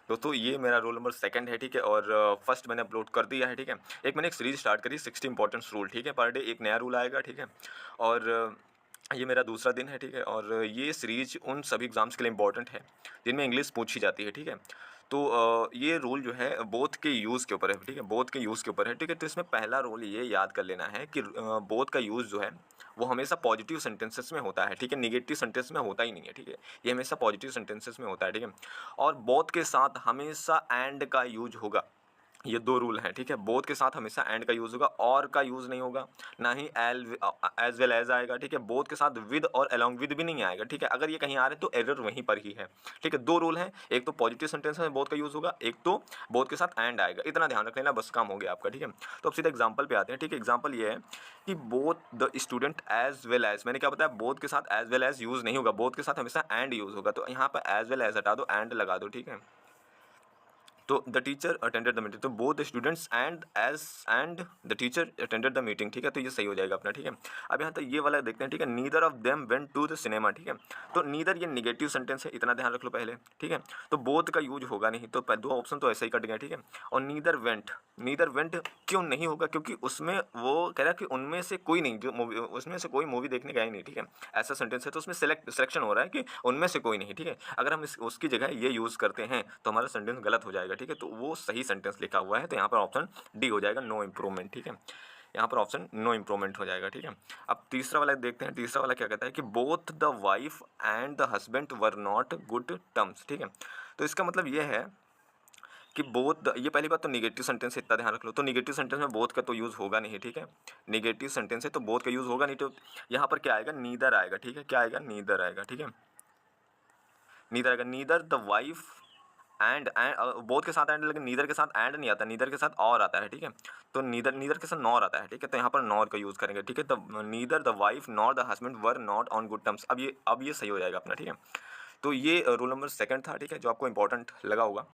दोस्तों ये मेरा रोल नंबर सेकंड है, ठीक है, और फर्स्ट मैंने अपलोड कर दिया है, ठीक है। एक मैंने एक सीरीज स्टार्ट करी 60 इंपॉर्टेंट्स रूल, ठीक है, पर डे एक नया रूल आएगा, ठीक है। और ये मेरा दूसरा दिन है, ठीक है, और ये सीरीज उन सभी एग्ज़ाम्स के लिए इंपॉर्टेंट है जिनमें इंग्लिश पूछी जाती है, ठीक है। तो ये रूल जो है बोथ के यूज़ के ऊपर है, ठीक है, बोथ के यूज़ के ऊपर है, ठीक है। तो इसमें पहला रूल ये याद कर लेना है कि बोथ का यूज़ जो है वो हमेशा पॉजिटिव सेंटेंसेस में होता है, ठीक है, निगेटिव सेंटेंस में होता ही नहीं है, ठीक है। ये हमेशा पॉजिटिव सेंटेंसेस में होता है, ठीक है। और बोथ के साथ हमेशा एंड का यूज होगा। ये दो रूल हैं, ठीक है। बोथ के साथ हमेशा एंड का यूज़ होगा, और का यूज़ नहीं होगा, ना ही एज वेल एज आएगा, ठीक है। बोथ के साथ विद और अलॉन्ग विद भी नहीं आएगा, ठीक है। अगर ये कहीं आ रहे तो एरर वहीं पर ही है, ठीक है। दो रूल हैं, एक तो पॉजिटिव सेंटेंस में बोथ का यूज़ होगा, एक तो बोथ के साथ एंड आएगा। इतना ध्यान रख लेना, बस काम हो गया आपका, ठीक है। तो अब सीधा एग्जाम्पल पे आते हैं, ठीक है। एग्जाम्पल ये है कि both the student as well as, मैंने क्या बताया, बोथ के साथ एज वेल एज यूज़ नहीं होगा, बोथ के साथ हमेशा एंड यूज़ होगा। तो यहाँ पर एज वेल एज हटा दो, एंड लगा दो, ठीक है। तो the teacher attended the meeting, तो both the students and the teacher attended the meeting, ठीक है। तो ये सही हो जाएगा अपना, ठीक है। अब यहाँ तक ये वाला देखते हैं, ठीक है। Neither of them went to the cinema, ठीक है। तो नीदर ये निगेटिव सेंटेंस है, इतना ध्यान रख लो पहले, ठीक है। तो बोथ का यूज होगा नहीं, तो दो ऑप्शन तो ऐसे ही कट गए, ठीक है। और नीदर वेंट क्यों नहीं होगा, क्योंकि उसमें वो कह रहा है कि उनमें से कोई नहीं, जो मूवी उसमें से कोई मूवी देखने गया ही नहीं, ठीक है। ऐसा सेंटेंस है, तो उसमें सिलेक्शन हो रहा है कि उनमें से कोई नहीं, ठीक है। अगर हम उसकी जगह ये यूज़ करते हैं तो हमारा सेंटेंस गलत हो जाएगा, ठीक है। तो वो सही सेंटेंस लिखा हुआ है, तो यहाँ पर ऑप्शन डी हो जाएगा, नो इम्प्रूवमेंट, ठीक है। यहाँ पर ऑप्शन नो इम्प्रूवमेंट हो जाएगा, ठीक है। अब तीसरा वाला देखते हैं। तीसरा वाला क्या कहता है कि both the wife and the husband were not good terms, ठीक है। तो इसका मतलब ये है कि बोथ, ये पहली बात तो निगेटिव सेंटेंस है, इतना ध्यान रख लो। तो निगेटिव सेंटेंस में बोथ का तो यूज़ होगा नहीं, ठीक है। निगेटिव सेंटेंस है तो बोथ का यूज़ होगा नहीं, तो यहाँ पर क्या आएगा, नीदर आएगा, ठीक है। क्या आएगा, नीदर आएगा, ठीक है। नीदर आएगा, neither the wife and both के साथ एंड, लेकिन नीदर के साथ एंड नहीं आता, नीदर के साथ और आता है, ठीक है। तो नीदर के साथ नॉर आता है, ठीक है। तो यहाँ पर नॉर का यूज़ करेंगे, ठीक है। तो neither the wife nor the husband were not on good terms. अब ये सही हो जाएगा अपना, ठीक है। तो ये रोल नंबर सेकंड था, ठीक है, जो आपको इंपॉर्टेंट लगा होगा।